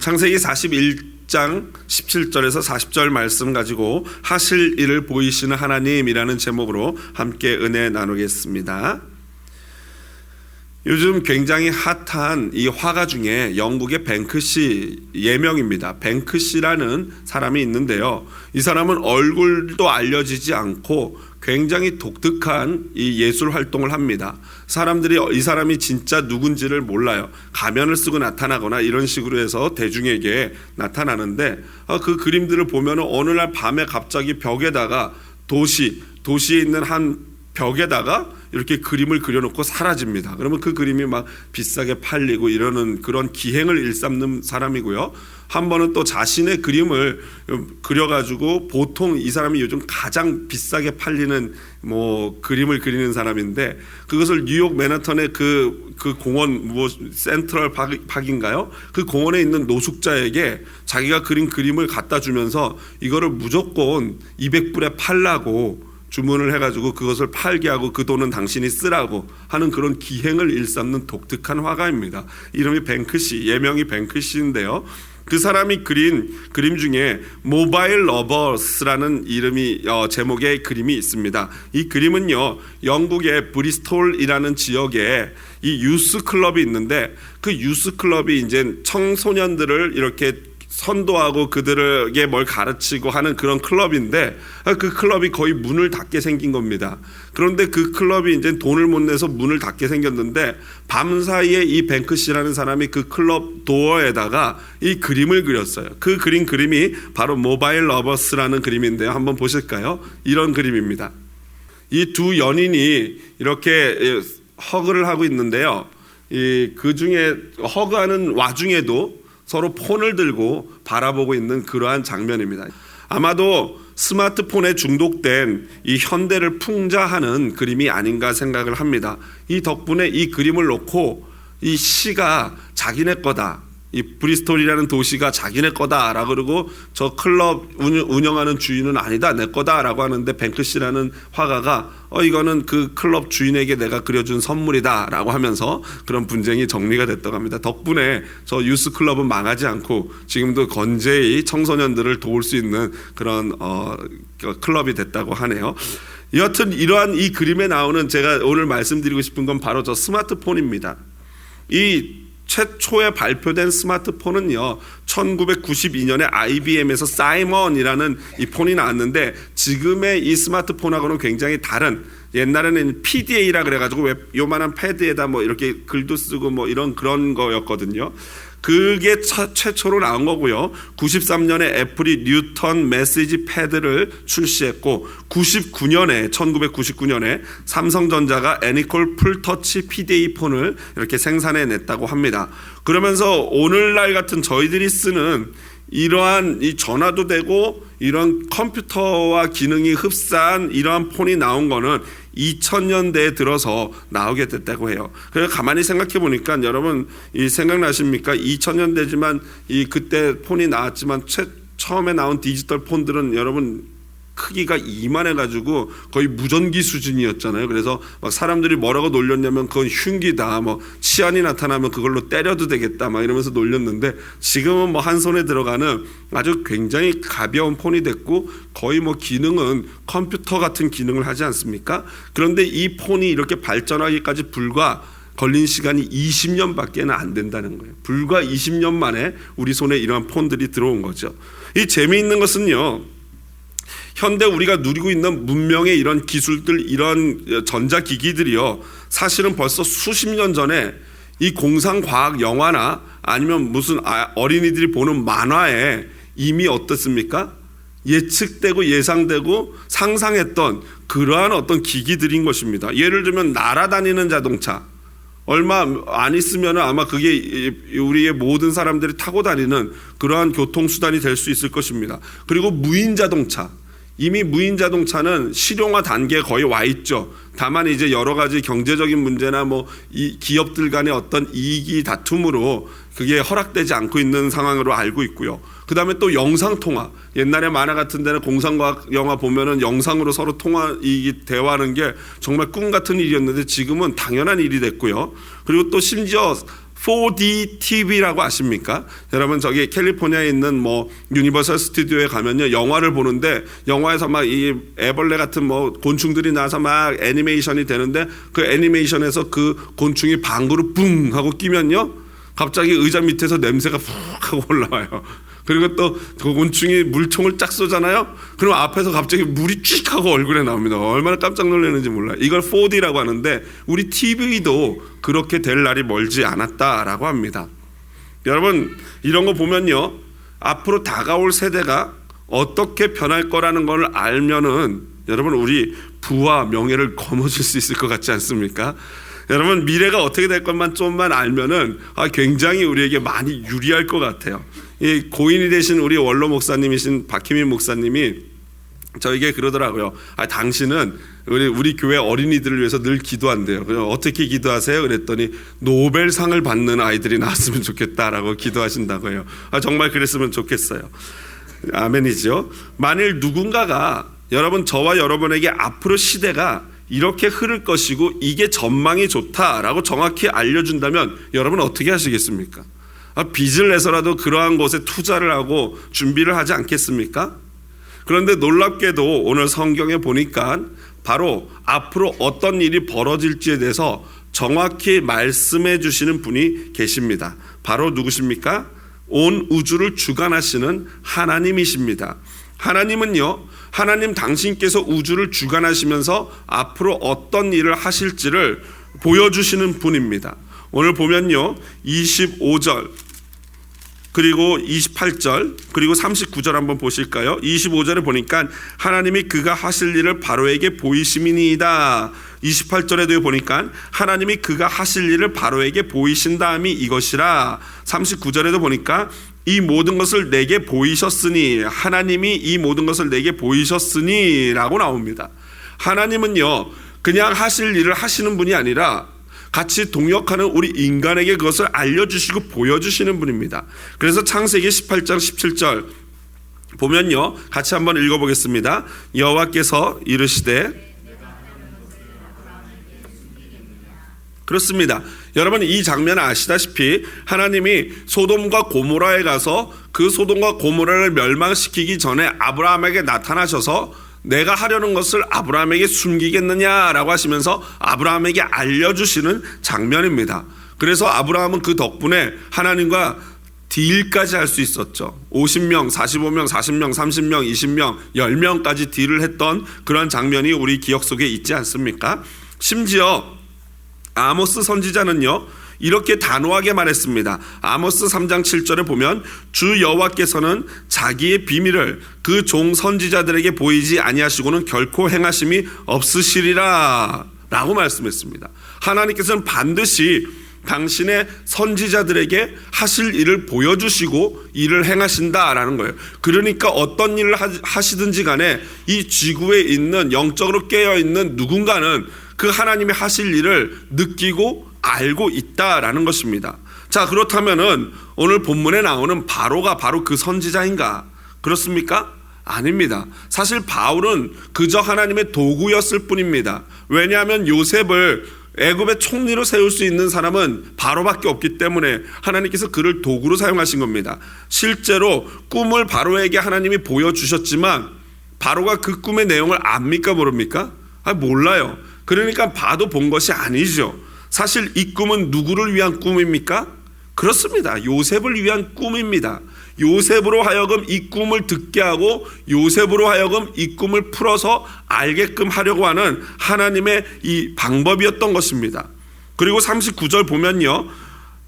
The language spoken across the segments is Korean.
창세기 41장 17절에서 40절 말씀 가지고 하실 일을 보이시는 하나님이라는 제목으로 함께 은혜 나누겠습니다. 요즘 굉장히 핫한 이 화가 중에 영국의 뱅크시 예명입니다. 뱅크시라는 사람이 있는데요. 이 사람은 얼굴도 알려지지 않고 굉장히 독특한 이 예술 활동을 합니다. 사람들이 이 사람이 진짜 누군지를 몰라요. 가면을 쓰고 나타나거나 이런 식으로 해서 대중에게 나타나는데 그 그림들을 보면 어느 날 밤에 갑자기 벽에다가 도시에 있는 한 벽에다가 이렇게 그림을 그려놓고 사라집니다. 그러면 그 그림이 막 비싸게 팔리고 이러는 그런 기행을 일삼는 사람이고요. 한 번은 또 자신의 그림을 그려가지고 보통 이 사람이 요즘 가장 비싸게 팔리는 그림을 그리는 사람인데 그것을 뉴욕 맨하탄의 그 공원 센트럴 파크인가요? 그 공원에 있는 노숙자에게 자기가 그린 그림을 갖다 주면서 이거를 무조건 200불에 팔라고 주문을 해가지고 그것을 팔게 하고 그 돈은 당신이 쓰라고 하는 그런 기행을 일삼는 독특한 화가입니다. 이름이 뱅크시, 예명이 뱅크시인데요. 그 사람이 그린 그림 중에 모바일 러버스라는 제목의 그림이 있습니다. 이 그림은요, 영국의 브리스톨이라는 지역에 이 유스 클럽이 있는데 그 유스 클럽이 이제 청소년들을 이렇게 선도하고 그들에게 뭘 가르치고 하는 그런 클럽인데 그 클럽이 거의 문을 닫게 생긴 겁니다. 그런데 그 클럽이 이제 돈을 못 내서 문을 닫게 생겼는데 밤사이에 이 뱅크시라는 사람이 그 클럽 도어에다가 이 그림을 그렸어요. 그 그림이 바로 모바일 러버스라는 그림인데요. 한번 보실까요? 이런 그림입니다. 이 두 연인이 이렇게 허그를 하고 있는데요. 그 중에 허그하는 와중에도 서로 폰을 들고 바라보고 있는 그러한 장면입니다. 아마도 스마트폰에 중독된 이 현대를 풍자하는 그림이 아닌가 생각을 합니다. 이 덕분에 이 그림을 놓고 이 시가 자기네 거다, 이 브리스톨이라는 도시가 자기네 거다라고 그러고 저 클럽 운영하는 주인은 아니다, 내 거다라고 하는데 뱅크시라는 화가가 이거는 그 클럽 주인에게 내가 그려준 선물이다라고 하면서 그런 분쟁이 정리가 됐다고 합니다. 덕분에 저 유스 클럽은 망하지 않고 지금도 건재히 청소년들을 도울 수 있는 그런 클럽이 됐다고 하네요. 여하튼 이러한 이 그림에 나오는 제가 오늘 말씀드리고 싶은 건 바로 저 스마트폰입니다. 이 최초에 발표된 스마트폰은요 1992년에 IBM에서 사이먼이라는 이 폰이 나왔는데 지금의 이 스마트폰하고는 굉장히 다른, 옛날에는 PDA라 그래가지고 요만한 패드에다 이렇게 글도 쓰고 이런 그런 거였거든요. 그게 최초로 나온 거고요. 93년에 애플이 뉴턴 메시지 패드를 출시했고 1999년에 삼성전자가 애니콜 풀터치 PDA 폰을 이렇게 생산해냈다고 합니다. 그러면서 오늘날 같은 저희들이 쓰는 이러한 이 전화도 되고 이런 컴퓨터와 기능이 흡사한 이러한 폰이 나온 거는 2000년대에 들어서 나오게 됐다고 해요. 그래서 가만히 생각해 보니까 여러분 생각나십니까? 2000년대지만 그때 폰이 나왔지만 처음에 나온 디지털 폰들은 여러분 크기가 이만해가지고 거의 무전기 수준이었잖아요. 그래서 막 사람들이 뭐라고 놀렸냐면 그건 흉기다, 치안이 나타나면 그걸로 때려도 되겠다 이러면서 놀렸는데 지금은 한 손에 들어가는 아주 굉장히 가벼운 폰이 됐고 거의 기능은 컴퓨터 같은 기능을 하지 않습니까? 그런데 이 폰이 이렇게 발전하기까지 불과 걸린 시간이 20년밖에 안 된다는 거예요. 불과 20년 만에 우리 손에 이러한 폰들이 들어온 거죠. 이 재미있는 것은요, 현대 우리가 누리고 있는 문명의 이런 기술들, 이런 전자기기들이요 사실은 벌써 수십 년 전에 이 공상과학 영화나 아니면 무슨 어린이들이 보는 만화에 이미 어떻습니까? 예측되고 예상되고 상상했던 그러한 어떤 기기들인 것입니다. 예를 들면 날아다니는 자동차, 얼마 안 있으면 아마 그게 우리의 모든 사람들이 타고 다니는 그러한 교통수단이 될 수 있을 것입니다. 그리고 무인 자동차, 이미 무인 자동차는 실용화 단계에 거의 와 있죠. 다만 이제 여러 가지 경제적인 문제나 이 기업들 간의 어떤 이익이 다툼으로 그게 허락되지 않고 있는 상황으로 알고 있고요. 그 다음에 또 영상통화, 옛날에 만화 같은 데는 공상과학 영화 보면은 영상으로 서로 대화하는 게 정말 꿈 같은 일이었는데 지금은 당연한 일이 됐고요. 그리고 또 심지어 4D TV라고 아십니까? 여러분 저기 캘리포니아에 있는 뭐 유니버설 스튜디오에 가면요 영화를 보는데 영화에서 막 이 애벌레 같은 뭐 곤충들이 나서 막 애니메이션이 되는데 그 애니메이션에서 그 곤충이 방구로 뿡 하고 끼면요 갑자기 의자 밑에서 냄새가 푹 하고 올라와요. 그리고 또 그 곤충이 물총을 쫙 쏘잖아요. 그럼 앞에서 갑자기 물이 쭉 하고 얼굴에 나옵니다. 얼마나 깜짝 놀라는지 몰라요. 이걸 4D라고 하는데 우리 TV도 그렇게 될 날이 멀지 않았다라고 합니다. 여러분 이런 거 보면요 앞으로 다가올 세대가 어떻게 변할 거라는 걸 알면은 여러분 우리 부와 명예를 거머쥘 수 있을 것 같지 않습니까? 여러분 미래가 어떻게 될 것만 좀만 알면은 굉장히 우리에게 많이 유리할 것 같아요. 이 고인이 되신 우리 원로 목사님이신 박희민 목사님이 저에게 그러더라고요. 당신은 우리 교회 어린이들을 위해서 늘 기도한대요. 그래서 어떻게 기도하세요? 그랬더니 노벨상을 받는 아이들이 나왔으면 좋겠다라고 기도하신다고 해요. 정말 그랬으면 좋겠어요. 아멘이죠. 만일 누군가가 여러분 저와 여러분에게 앞으로 시대가 이렇게 흐를 것이고 이게 전망이 좋다라고 정확히 알려준다면 여러분 어떻게 하시겠습니까? 빚을 내서라도 그러한 곳에 투자를 하고 준비를 하지 않겠습니까? 그런데 놀랍게도 오늘 성경에 보니까 바로 앞으로 어떤 일이 벌어질지에 대해서 정확히 말씀해 주시는 분이 계십니다. 바로 누구십니까? 온 우주를 주관하시는 하나님이십니다. 하나님은요, 하나님 당신께서 우주를 주관하시면서 앞으로 어떤 일을 하실지를 보여주시는 분입니다. 오늘 보면요 25절 그리고 28절 그리고 39절 한번 보실까요? 25절에 보니까 하나님이 그가 하실 일을 바로에게 보이심이니이다. 28절에도 보니까 하나님이 그가 하실 일을 바로에게 보이신 다음이 이것이라. 39절에도 보니까 이 모든 것을 내게 보이셨으니, 하나님이 이 모든 것을 내게 보이셨으니 라고 나옵니다. 하나님은요 그냥 하실 일을 하시는 분이 아니라 같이 동역하는 우리 인간에게 그것을 알려주시고 보여주시는 분입니다. 그래서 창세기 18장 17절 보면요 같이 한번 읽어보겠습니다. 여호와께서 이르시되, 그렇습니다. 여러분 이 장면 아시다시피 하나님이 소돔과 고모라에 가서 그 소돔과 고모라를 멸망시키기 전에 아브라함에게 나타나셔서 내가 하려는 것을 아브라함에게 숨기겠느냐라고 하시면서 아브라함에게 알려주시는 장면입니다. 그래서 아브라함은 그 덕분에 하나님과 딜까지 할 수 있었죠. 50명, 45명, 40명, 30명, 20명, 10명까지 딜을 했던 그런 장면이 우리 기억 속에 있지 않습니까? 심지어 아모스 선지자는요 이렇게 단호하게 말했습니다. 아모스 3장 7절에 보면 주 여호와께서는 자기의 비밀을 그 종 선지자들에게 보이지 아니하시고는 결코 행하심이 없으시리라 라고 말씀했습니다. 하나님께서는 반드시 당신의 선지자들에게 하실 일을 보여주시고 일을 행하신다라는 거예요. 그러니까 어떤 일을 하시든지 간에 이 지구에 있는 영적으로 깨어있는 누군가는 그 하나님이 하실 일을 느끼고 알고 있다라는 것입니다. 자, 그렇다면은 오늘 본문에 나오는 바로가 바로 그 선지자인가? 그렇습니까? 아닙니다. 사실 바울은 그저 하나님의 도구였을 뿐입니다. 왜냐하면 요셉을 애굽의 총리로 세울 수 있는 사람은 바로밖에 없기 때문에 하나님께서 그를 도구로 사용하신 겁니다. 실제로 꿈을 바로에게 하나님이 보여주셨지만 바로가 그 꿈의 내용을 압니까 모릅니까? 몰라요. 그러니까 봐도 본 것이 아니죠. 사실 이 꿈은 누구를 위한 꿈입니까? 그렇습니다. 요셉을 위한 꿈입니다. 요셉으로 하여금 이 꿈을 듣게 하고 요셉으로 하여금 이 꿈을 풀어서 알게끔 하려고 하는 하나님의 이 방법이었던 것입니다. 그리고 39절 보면요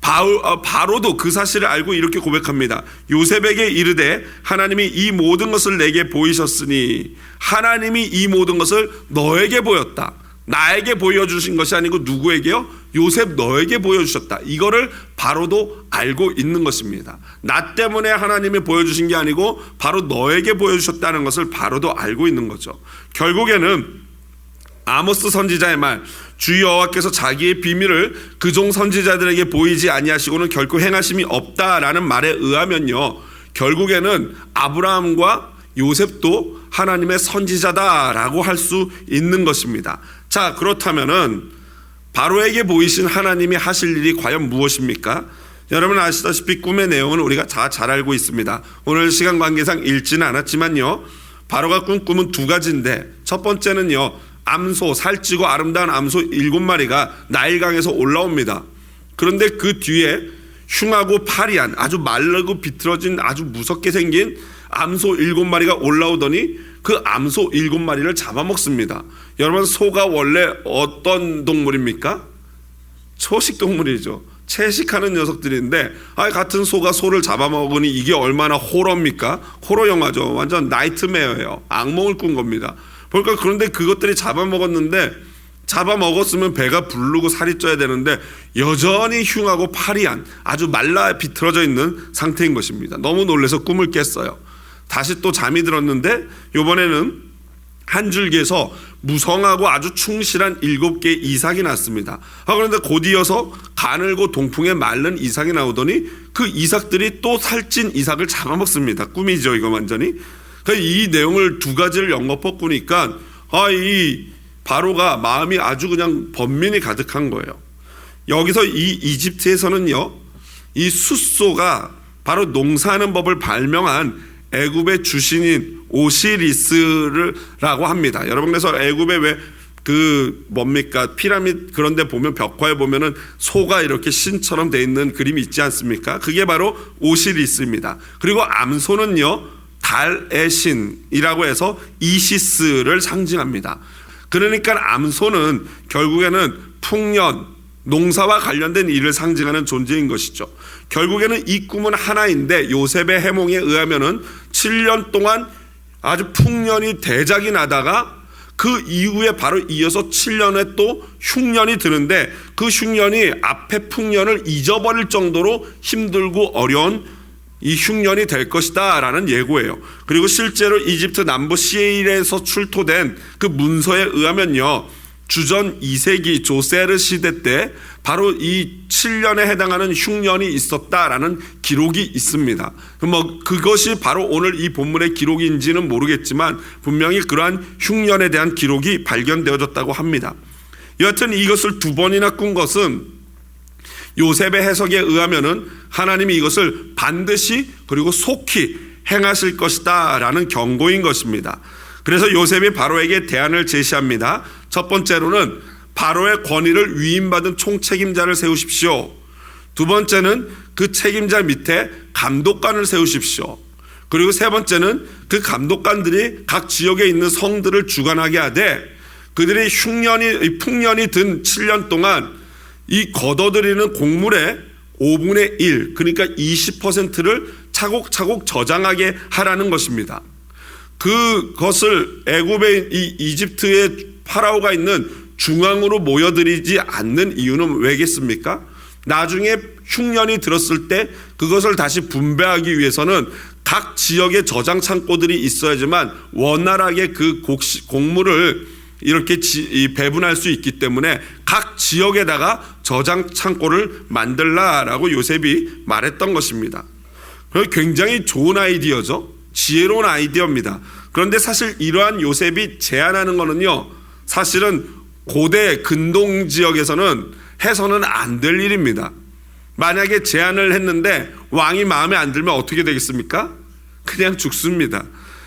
바로도 그 사실을 알고 이렇게 고백합니다. 요셉에게 이르되 하나님이 이 모든 것을 내게 보이셨으니, 하나님이 이 모든 것을 너에게 보였다. 나에게 보여주신 것이 아니고 누구에게요? 요셉 너에게 보여주셨다. 이거를 바로도 알고 있는 것입니다. 나 때문에 하나님이 보여주신 게 아니고 바로 너에게 보여주셨다는 것을 바로도 알고 있는 거죠. 결국에는 아모스 선지자의 말, 주 여호와께서 자기의 비밀을 그 종 선지자들에게 보이지 아니하시고는 결코 행하심이 없다라는 말에 의하면요, 결국에는 아브라함과 요셉도 하나님의 선지자다라고 할 수 있는 것입니다. 자, 그렇다면은 바로에게 보이신 하나님이 하실 일이 과연 무엇입니까? 여러분 아시다시피 꿈의 내용은 우리가 잘 알고 있습니다. 오늘 시간 관계상 읽지는 않았지만요, 바로가 꾼 꿈은 두 가지인데, 첫 번째는요, 암소, 살찌고 아름다운 암소 7마리가 나일강에서 올라옵니다. 그런데 그 뒤에 흉하고 파리한 아주 마르고 비틀어진 아주 무섭게 생긴 암소 7마리가 올라오더니 그 암소 7마리를 잡아먹습니다. 여러분, 소가 원래 어떤 동물입니까? 초식 동물이죠. 채식하는 녀석들인데, 같은 소가 소를 잡아먹으니 이게 얼마나 호러입니까? 호러 영화죠. 완전 나이트메어예요. 악몽을 꾼 겁니다. 그러니까 그런데 그것들이 잡아먹었는데, 잡아먹었으면 배가 부르고 살이 쪄야 되는데 여전히 흉하고 파리한 아주 말라 비틀어져 있는 상태인 것입니다. 너무 놀라서 꿈을 깼어요. 다시 또 잠이 들었는데 이번에는 한 줄기에서 무성하고 아주 충실한 7개의 이삭이 났습니다. 그런데 곧 이어서 가늘고 동풍에 마른 이삭이 나오더니 그 이삭들이 또 살찐 이삭을 잡아먹습니다. 꿈이죠, 이거 완전히. 이 내용을 두 가지를 연거푸 꾸니까 이 바로가 마음이 아주 그냥 번민이 가득한 거예요. 여기서 이 이집트에서는요, 이 숫소가 바로 농사하는 법을 발명한 애굽의 주신인 오시리스라고 합니다. 여러분, 그래서 애굽에 왜 피라미드 그런 데 보면 벽화에 보면은 소가 이렇게 신처럼 돼 있는 그림이 있지 않습니까? 그게 바로 오시리스입니다. 그리고 암소는요, 달의 신이라고 해서 이시스를 상징합니다. 그러니까 암소는 결국에는 풍년, 농사와 관련된 일을 상징하는 존재인 것이죠. 결국에는 이 꿈은 하나인데 요셉의 해몽에 의하면은 7년 동안 아주 풍년이 대작이 나다가 그 이후에 바로 이어서 7년에 또 흉년이 드는데 그 흉년이 앞에 풍년을 잊어버릴 정도로 힘들고 어려운 이 흉년이 될 것이다 라는 예고예요. 그리고 실제로 이집트 남부 시에일에서 출토된 그 문서에 의하면요, 주전 2세기 조세르 시대 때 바로 이 7년에 해당하는 흉년이 있었다라는 기록이 있습니다. 그것이 바로 오늘 이 본문의 기록인지는 모르겠지만 분명히 그러한 흉년에 대한 기록이 발견되어졌다고 합니다. 여하튼 이것을 두 번이나 꾼 것은 요셉의 해석에 의하면은 하나님이 이것을 반드시 그리고 속히 행하실 것이다 라는 경고인 것입니다. 그래서 요셉이 바로에게 대안을 제시합니다. 첫 번째로는 바로의 권위를 위임받은 총책임자를 세우십시오. 두 번째는 그 책임자 밑에 감독관을 세우십시오. 그리고 세 번째는 그 감독관들이 각 지역에 있는 성들을 주관하게 하되 그들이 풍년이 든 7년 동안 이 걷어들이는 곡물의 5분의 1, 그러니까 20%를 차곡차곡 저장하게 하라는 것입니다. 그것을 애굽의 이 이집트의 파라오가 있는 중앙으로 모여들이지 않는 이유는 왜겠습니까? 나중에 흉년이 들었을 때 그것을 다시 분배하기 위해서는 각 지역의 저장 창고들이 있어야지만 원활하게 그 곡물을 이렇게 배분할 수 있기 때문에 각 지역에다가 저장 창고를 만들라라고 요셉이 말했던 것입니다. 굉장히 좋은 아이디어죠. 지혜로운 아이디어입니다. 그런데 사실 이러한 요셉이 제안하는 거는요, 사실은 고대 근동 지역에서는 해서는 안 될 일입니다. 만약에 제안을 했는데 왕이 마음에 안 들면 어떻게 되겠습니까? 그냥 죽습니다.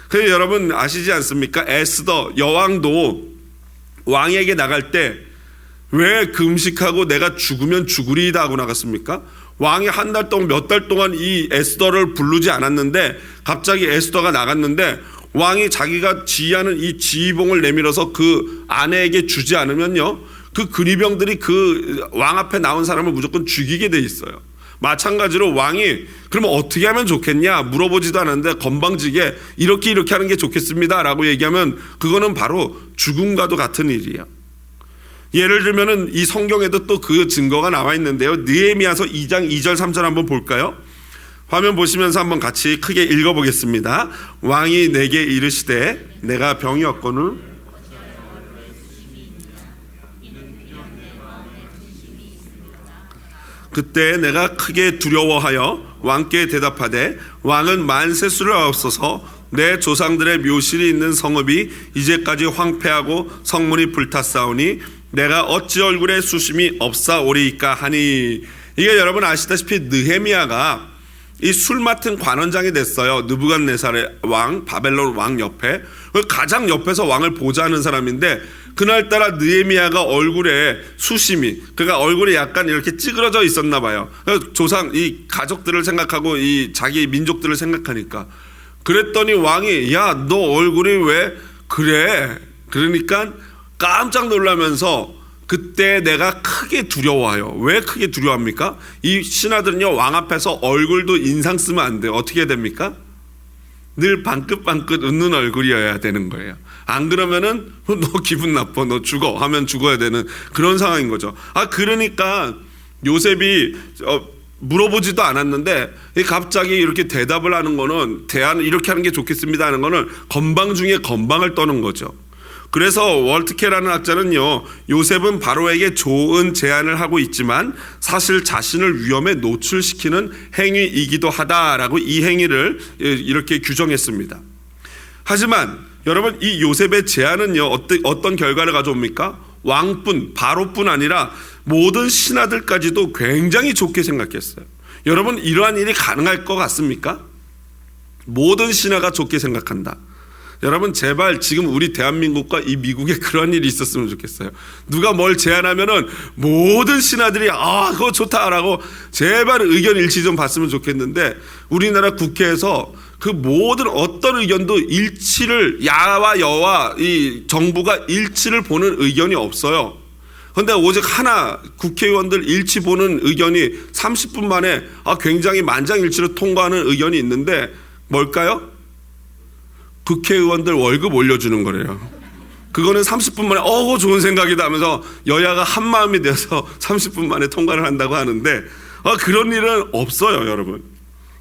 그래서 여러분 아시지 않습니까? 에스더 여왕도 왕에게 나갈 때 왜 금식하고 내가 죽으면 죽으리이다 하고 나갔습니까? 왕이 한 달 동안 몇 달 동안 이 에스더를 부르지 않았는데 갑자기 에스더가 나갔는데 왕이 자기가 지휘하는 이 지휘봉을 내밀어서 그 아내에게 주지 않으면요, 그 근위병들이 그 왕 앞에 나온 사람을 무조건 죽이게 돼 있어요. 마찬가지로 왕이 그러면 어떻게 하면 좋겠냐 물어보지도 않았는데 건방지게 이렇게 하는 게 좋겠습니다 라고 얘기하면 그거는 바로 죽음과도 같은 일이에요. 예를 들면은 이 성경에도 또 그 증거가 나와 있는데요, 느헤미야서 2장 2절 3절 한번 볼까요? 화면 보시면서 한번 같이 크게 읽어보겠습니다. 왕이 내게 이르시되 내가 병이 없거늘 그때 내가 크게 두려워하여 왕께 대답하되 왕은 만세수를 없어서 내 조상들의 묘실이 있는 성읍이 이제까지 황폐하고 성문이 불탔사오니 내가 어찌 얼굴에 수심이 없사오리이까 하니. 이게 여러분 아시다시피 느헤미야가 이 술 맡은 관원장이 됐어요. 느부갓네살의 왕, 바벨론 왕 옆에 가장 옆에서 왕을 보좌하는 사람인데, 그날따라 느헤미야가 얼굴에 수심이, 그러니까 얼굴이 약간 이렇게 찌그러져 있었나 봐요. 조상 이 가족들을 생각하고 이 자기 민족들을 생각하니까. 그랬더니 왕이 야, 너 얼굴이 왜 그래? 그러니까 깜짝 놀라면서 그때 내가 크게 두려워요. 왜 크게 두려워합니까? 이 신하들은요, 왕 앞에서 얼굴도 인상 쓰면 안 돼요. 어떻게 됩니까? 늘 방긋방긋 웃는 얼굴이어야 되는 거예요. 안 그러면은 너 기분 나빠, 너 죽어 하면 죽어야 되는 그런 상황인 거죠. 그러니까 요셉이 물어보지도 않았는데 갑자기 이렇게 대답을 하는 거는, 대안 이렇게 하는 게 좋겠습니다 하는 거는 건방 중에 건방을 떠는 거죠. 그래서 월트케라는 학자는요, 요셉은 바로에게 좋은 제안을 하고 있지만 사실 자신을 위험에 노출시키는 행위이기도 하다라고 이 행위를 이렇게 규정했습니다. 하지만 여러분, 이 요셉의 제안은요, 어떤 결과를 가져옵니까? 왕뿐, 바로뿐 아니라 모든 신하들까지도 굉장히 좋게 생각했어요. 여러분, 이러한 일이 가능할 것 같습니까? 모든 신하가 좋게 생각한다. 여러분, 제발 지금 우리 대한민국과 이 미국에 그런 일이 있었으면 좋겠어요. 누가 뭘 제안하면은 모든 신하들이 그거 좋다라고 제발 의견 일치 좀 봤으면 좋겠는데, 우리나라 국회에서 그 모든 어떤 의견도 일치를, 야와 여와 이 정부가 일치를 보는 의견이 없어요. 그런데 오직 하나, 국회의원들 일치 보는 의견이 30분 만에 굉장히 만장일치로 통과하는 의견이 있는데 뭘까요? 국회의원들 월급 올려주는 거래요. 그거는 30분 만에 그거 좋은 생각이다 하면서 여야가 한마음이 되어서 30분 만에 통과를 한다고 하는데, 그런 일은 없어요, 여러분.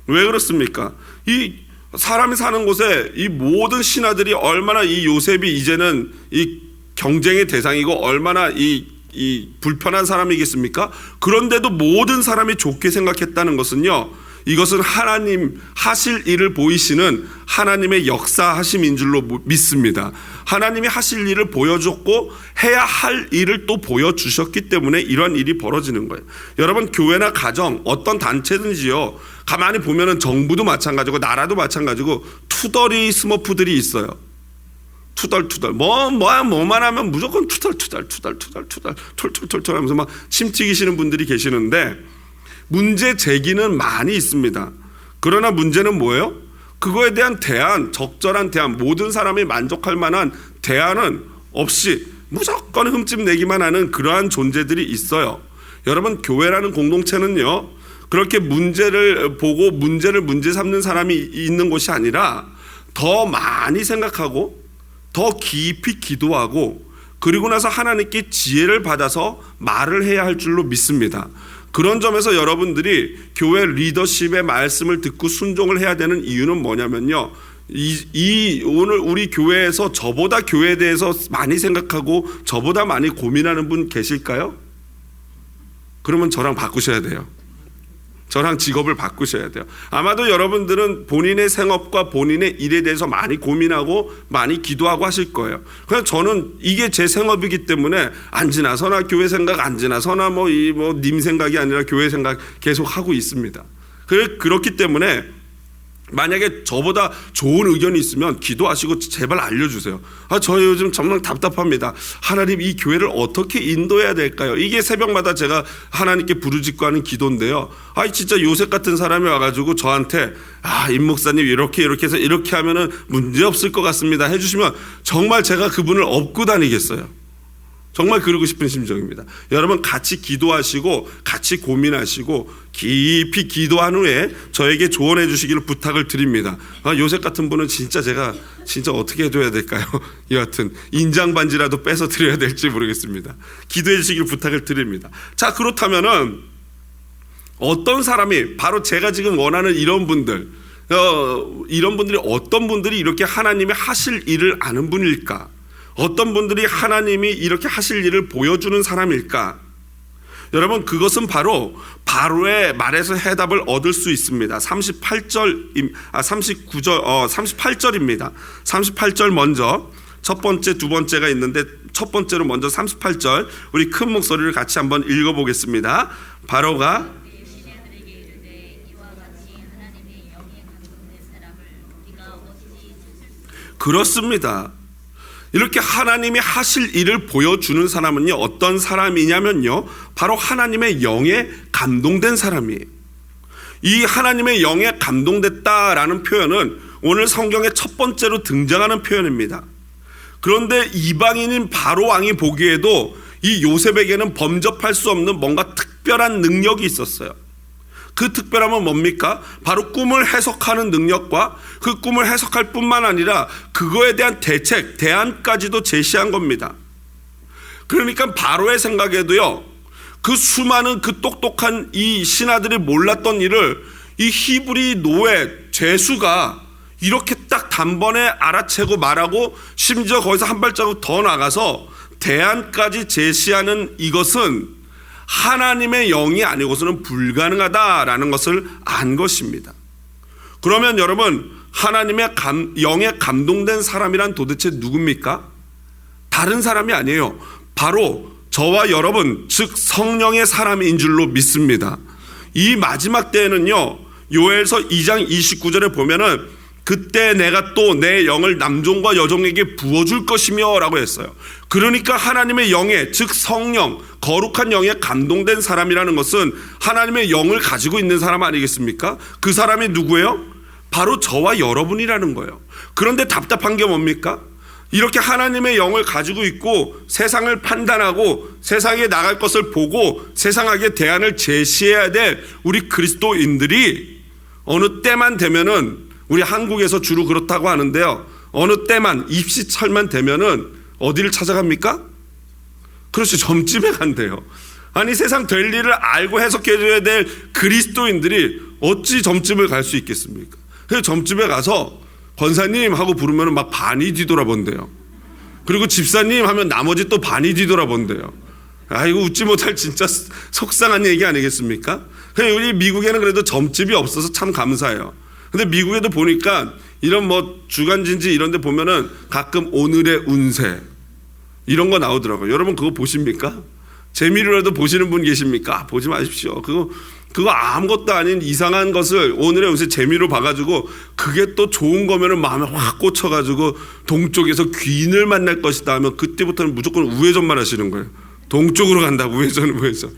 왜 그렇습니까? 이 사람이 사는 곳에 이 모든 신하들이 얼마나 이 요셉이 이제는 이 경쟁의 대상이고 얼마나 이 불편한 사람이겠습니까? 그런데도 모든 사람이 좋게 생각했다는 것은요, 이것은 하나님 하실 일을 보이시는 하나님의 역사하심인 줄로 믿습니다. 하나님이 하실 일을 보여줬고 해야 할 일을 또 보여주셨기 때문에 이런 일이 벌어지는 거예요. 여러분, 교회나 가정, 어떤 단체든지요, 가만히 보면은 정부도 마찬가지고 나라도 마찬가지고 투덜이 스머프들이 있어요. 투덜투덜 뭐만 하면 무조건 투덜투덜 툴툴툴툴 하면서 막 침 튀기시는 분들이 계시는데, 문제 제기는 많이 있습니다. 그러나 문제는 뭐예요? 그거에 대한 대안, 적절한 대안, 모든 사람이 만족할 만한 대안은 없이 무조건 흠집 내기만 하는 그러한 존재들이 있어요. 여러분, 교회라는 공동체는요, 그렇게 문제를 보고 문제를 문제 삼는 사람이 있는 곳이 아니라 더 많이 생각하고 더 깊이 기도하고 그리고 나서 하나님께 지혜를 받아서 말을 해야 할 줄로 믿습니다. 그런 점에서 여러분들이 교회 리더십의 말씀을 듣고 순종을 해야 되는 이유는 뭐냐면요, 오늘 우리 교회에서 저보다 교회에 대해서 많이 생각하고 저보다 많이 고민하는 분 계실까요? 그러면 저랑 바꾸셔야 돼요. 저랑 직업을 바꾸셔야 돼요. 아마도 여러분들은 본인의 생업과 본인의 일에 대해서 많이 고민하고 많이 기도하고 하실 거예요. 그냥 저는 이게 제 생업이기 때문에 안 지나서나 교회 생각, 안 지나서나 님 생각이 아니라 교회 생각 계속 하고 있습니다. 그렇기 때문에 만약에 저보다 좋은 의견이 있으면 기도하시고 제발 알려주세요. 저 요즘 정말 답답합니다. 하나님, 이 교회를 어떻게 인도해야 될까요? 이게 새벽마다 제가 하나님께 부르짖고 하는 기도인데요. 진짜 요셉 같은 사람이 와가지고 저한테 임 목사님 이렇게 해서 이렇게 하면은 문제 없을 것 같습니다 해주시면 정말 제가 그분을 업고 다니겠어요. 정말 그러고 싶은 심정입니다. 여러분, 같이 기도하시고 같이 고민하시고 깊이 기도한 후에 저에게 조언해 주시기를 부탁을 드립니다. 요셉 같은 분은 제가 어떻게 해줘야 될까요? 여하튼 인장반지라도 빼서 드려야 될지 모르겠습니다. 기도해 주시기를 부탁을 드립니다. 자, 그렇다면은 어떤 사람이, 바로 제가 지금 원하는 이런 분들이 어떤 분들이 이렇게 하나님이 하실 일을 아는 분일까? 어떤 분들이 하나님이 이렇게 하실 일을 보여주는 사람일까? 여러분, 그것은 바로의 말에서 해답을 얻을 수 있습니다. 38절입니다. 38절 먼저 첫 번째, 두 번째가 있는데 첫 번째로 먼저 38절 우리 큰 목소리를 같이 한번 읽어보겠습니다. 바로가 그렇습니다. 이렇게 하나님이 하실 일을 보여주는 사람은요, 어떤 사람이냐면요, 바로 하나님의 영에 감동된 사람이에요. 이 하나님의 영에 감동됐다라는 표현은 오늘 성경의 첫 번째로 등장하는 표현입니다. 그런데 이방인인 바로 왕이 보기에도 이 요셉에게는 범접할 수 없는 뭔가 특별한 능력이 있었어요. 그 특별함은 뭡니까? 바로 꿈을 해석하는 능력과 그 꿈을 해석할 뿐만 아니라 그거에 대한 대책, 대안까지도 제시한 겁니다. 그러니까 바로의 생각에도요, 그 수많은 그 똑똑한 이 신하들이 몰랐던 일을 이 히브리 노예 죄수가 이렇게 딱 단번에 알아채고 말하고 심지어 거기서 한 발자국 더 나가서 대안까지 제시하는 이것은 하나님의 영이 아니고서는 불가능하다라는 것을 안 것입니다. 그러면 여러분, 하나님의 영에 감동된 사람이란 도대체 누굽니까? 다른 사람이 아니에요. 바로 저와 여러분, 즉 성령의 사람인 줄로 믿습니다. 이 마지막 때에는요, 요엘서 2장 29절에 보면은 그때 내가 또 내 영을 남종과 여종에게 부어줄 것이며 라고 했어요. 그러니까 하나님의 영에, 즉 성령, 거룩한 영에 감동된 사람이라는 것은 하나님의 영을 가지고 있는 사람 아니겠습니까? 그 사람이 누구예요? 바로 저와 여러분이라는 거예요. 그런데 답답한 게 뭡니까? 이렇게 하나님의 영을 가지고 있고 세상을 판단하고 세상에 나갈 것을 보고 세상에게 대안을 제시해야 될 우리 그리스도인들이 어느 때만 되면은, 우리 한국에서 주로 그렇다고 하는데요, 어느 때만 입시철만 되면은 어디를 찾아갑니까? 그렇지, 점집에 간대요. 아니, 세상 될 일을 알고 해석해줘야 될 그리스도인들이 어찌 점집을 갈 수 있겠습니까? 그래서 점집에 가서 권사님 하고 부르면 막 반이 뒤돌아본대요. 그리고 집사님 하면 나머지 또 반이 뒤돌아본대요. 아이고, 웃지 못할 진짜 속상한 얘기 아니겠습니까? 우리 미국에는 그래도 점집이 없어서 참 감사해요. 근데 미국에도 보니까 이런 뭐 주간진지 이런 데 보면은 가끔 오늘의 운세 이런 거 나오더라고요. 여러분 그거 보십니까? 재미로라도 보시는 분 계십니까? 보지 마십시오. 그거 아무것도 아닌 이상한 것을 오늘의 운세 재미로 봐가지고 그게 또 좋은 거면은 마음에 확 꽂혀가지고 동쪽에서 귀인을 만날 것이다 하면 그때부터는 무조건 우회전만 하시는 거예요. 동쪽으로 간다고, 우회전.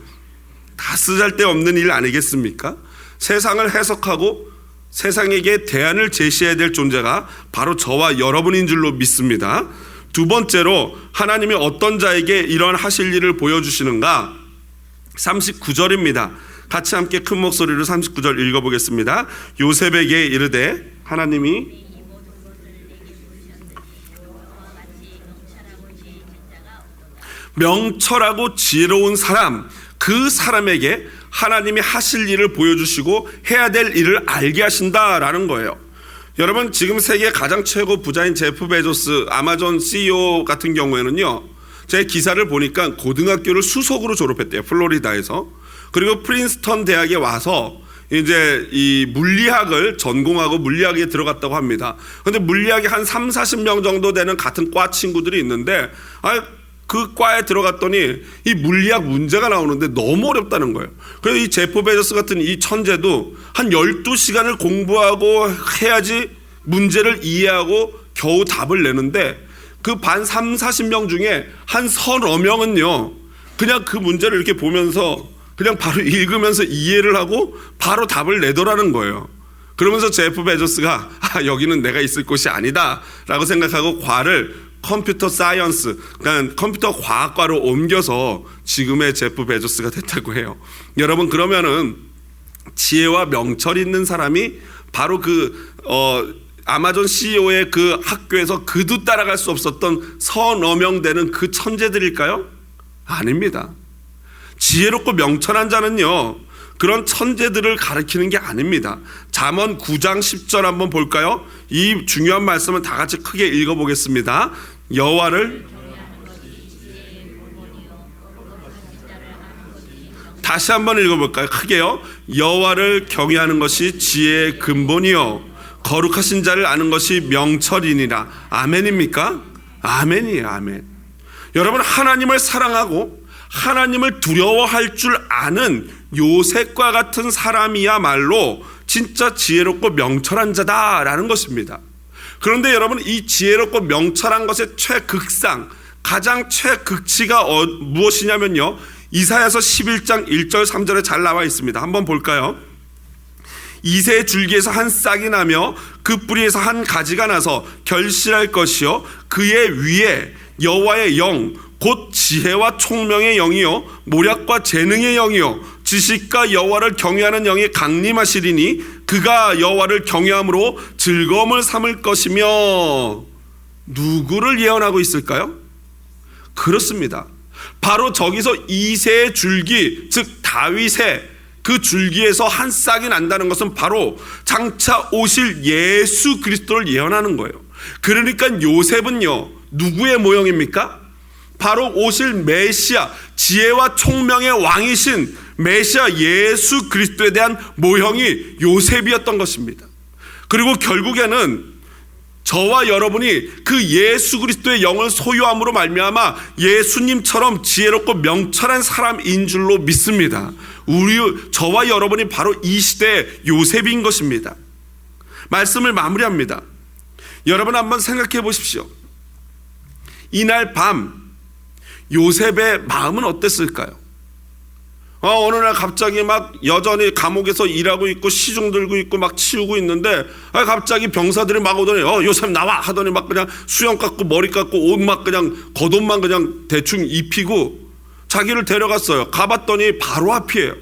다 쓰잘데없는 일 아니겠습니까? 세상을 해석하고 세상에게 대안을 제시해야 될 존재가 바로 저와 여러분인 줄로 믿습니다. 두 번째로 하나님이 어떤 자에게 이런 하실 일을 보여주시는가? 39절입니다. 같이 함께 큰 목소리로 39절 읽어보겠습니다. 요셉에게 이르되 하나님이 명철하고 지혜로운 사람, 그 사람에게 하나님이 하실 일을 보여주시고 해야 될 일을 알게 하신다라는 거예요. 여러분, 지금 세계 가장 최고 부자인 제프 베조스, 아마존 CEO 같은 경우에는요, 제 기사를 보니까 고등학교를 수석으로 졸업했대요. 플로리다에서. 그리고 프린스턴 대학에 와서 이제 이 물리학을 전공하고 물리학에 들어갔다고 합니다. 근데 물리학에 한 30-40명 정도 되는 같은 과 친구들이 있는데, 그 과에 들어갔더니 이 물리학 문제가 나오는데 너무 어렵다는 거예요. 그래서 이 제프 베조스 같은 이 천재도 한 12시간을 공부하고 해야지 문제를 이해하고 겨우 답을 내는데, 그 반 30-40명 중에 한 30명은요, 그냥 그 문제를 이렇게 보면서 그냥 바로 읽으면서 이해를 하고 바로 답을 내더라는 거예요. 그러면서 제프 베조스가 여기는 내가 있을 곳이 아니다 라고 생각하고 과를 컴퓨터 사이언스, 그러니까 컴퓨터 과학과로 옮겨서 지금의 제프 베조스가 됐다고 해요. 여러분, 그러면은 지혜와 명철이 있는 사람이 바로 아마존 CEO의 그 학교에서 그도 따라갈 수 없었던 서너 명 되는 그 천재들일까요? 아닙니다. 지혜롭고 명철한 자는요, 그런 천재들을 가리키는 게 아닙니다. 잠언 9장 10절 한번 볼까요? 이 중요한 말씀은 다 같이 크게 읽어보겠습니다. 여호와를, 다시 한번 읽어볼까요? 크게요. 여호와를 경외하는 것이 지혜의 근본이요 거룩하신 자를 아는 것이 명철이니라. 아멘입니까? 아멘이에요. 아멘. 여러분, 하나님을 사랑하고 하나님을 두려워할 줄 아는 요셉과 같은 사람이야말로 진짜 지혜롭고 명철한 자다라는 것입니다. 그런데 여러분, 이 지혜롭고 명철한 것의 최극상, 가장 최극치가 무엇이냐면요, 이사야서 11장 1절 3절에 잘 나와 있습니다. 한번 볼까요? 이새의 줄기에서 한 싹이 나며 그 뿌리에서 한 가지가 나서 결실할 것이요, 그의 위에 여호와의 영 곧 지혜와 총명의 영이요 모략과 재능의 영이요 지식과 여호와를 경외하는 영이 강림하시리니 그가 여호와를 경외함으로 즐거움을 삼을 것이며. 누구를 예언하고 있을까요? 그렇습니다. 바로 저기서 이새의 줄기, 즉 다윗의 그 줄기에서 한 싹이 난다는 것은 바로 장차 오실 예수 그리스도를 예언하는 거예요. 그러니까 요셉은요, 누구의 모형입니까? 바로 오실 메시아, 지혜와 총명의 왕이신 메시아 예수 그리스도에 대한 모형이 요셉이었던 것입니다. 그리고 결국에는 저와 여러분이 그 예수 그리스도의 영을 소유함으로 말미암아 예수님처럼 지혜롭고 명철한 사람인 줄로 믿습니다. 저와 여러분이 바로 이 시대의 요셉인 것입니다. 말씀을 마무리합니다. 여러분, 한번 생각해 보십시오. 이날 밤 요셉의 마음은 어땠을까요? 어느 날 갑자기 막 여전히 감옥에서 일하고 있고 시중 들고 있고 막 치우고 있는데 갑자기 병사들이 막 오더니 요셉 나와 하더니 막 그냥 수염 깎고 머리 깎고 옷 막 그냥 겉옷만 그냥 대충 입히고 자기를 데려갔어요. 가봤더니 바로 앞이에요.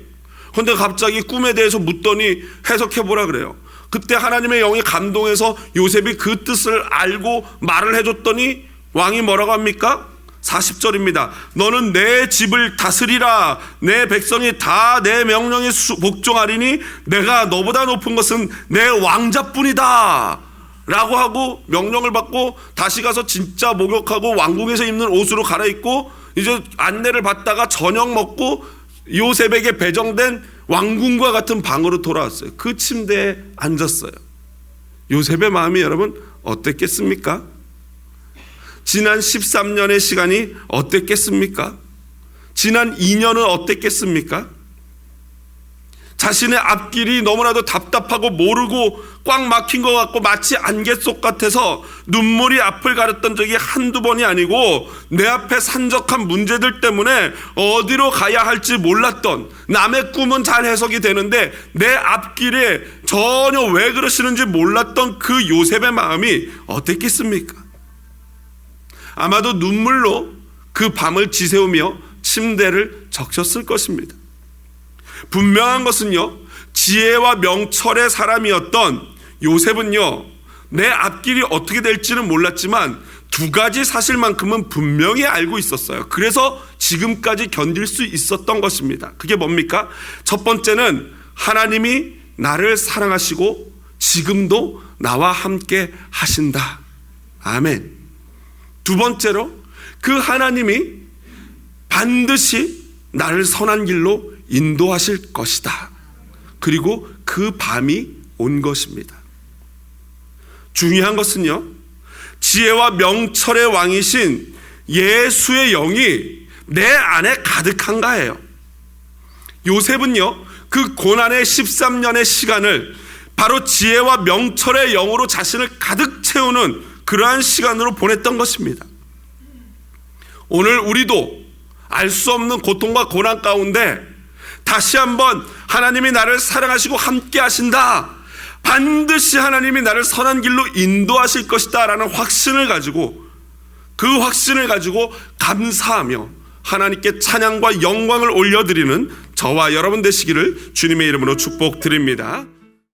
근데 갑자기 꿈에 대해서 묻더니 해석해 보라 그래요. 그때 하나님의 영이 감동해서 요셉이 그 뜻을 알고 말을 해줬더니 왕이 뭐라고 합니까? 40절입니다. 너는 내 집을 다스리라. 내 백성이 다 내 명령에 복종하리니 내가 너보다 높은 것은 내 왕자뿐이다 라고 하고 명령을 받고 다시 가서 진짜 목욕하고 왕궁에서 입는 옷으로 갈아입고 이제 안내를 받다가 저녁 먹고 요셉에게 배정된 왕궁과 같은 방으로 돌아왔어요. 그 침대에 앉았어요. 요셉의 마음이 여러분 어땠겠습니까? 지난 13년의 시간이 어땠겠습니까? 지난 2년은 어땠겠습니까? 자신의 앞길이 너무나도 답답하고 모르고 꽉 막힌 것 같고 마치 안개 속 같아서 눈물이 앞을 가렸던 적이 한두 번이 아니고 내 앞에 산적한 문제들 때문에 어디로 가야 할지 몰랐던, 남의 꿈은 잘 해석이 되는데 내 앞길에 전혀 왜 그러시는지 몰랐던 그 요셉의 마음이 어땠겠습니까? 아마도 눈물로 그 밤을 지새우며 침대를 적셨을 것입니다. 분명한 것은요, 지혜와 명철의 사람이었던 요셉은요, 내 앞길이 어떻게 될지는 몰랐지만 두 가지 사실만큼은 분명히 알고 있었어요. 그래서 지금까지 견딜 수 있었던 것입니다. 그게 뭡니까? 첫 번째는 하나님이 나를 사랑하시고 지금도 나와 함께 하신다. 아멘. 두 번째로 그 하나님이 반드시 나를 선한 길로 인도하실 것이다. 그리고 그 밤이 온 것입니다. 중요한 것은요, 지혜와 명철의 왕이신 예수의 영이 내 안에 가득한가예요. 요셉은요, 그 고난의 13년의 시간을 바로 지혜와 명철의 영으로 자신을 가득 채우는 그러한 시간으로 보냈던 것입니다. 오늘 우리도 알 수 없는 고통과 고난 가운데 다시 한번 하나님이 나를 사랑하시고 함께 하신다, 반드시 하나님이 나를 선한 길로 인도하실 것이다 라는 확신을 가지고, 그 확신을 가지고 감사하며 하나님께 찬양과 영광을 올려드리는 저와 여러분 되시기를 주님의 이름으로 축복드립니다.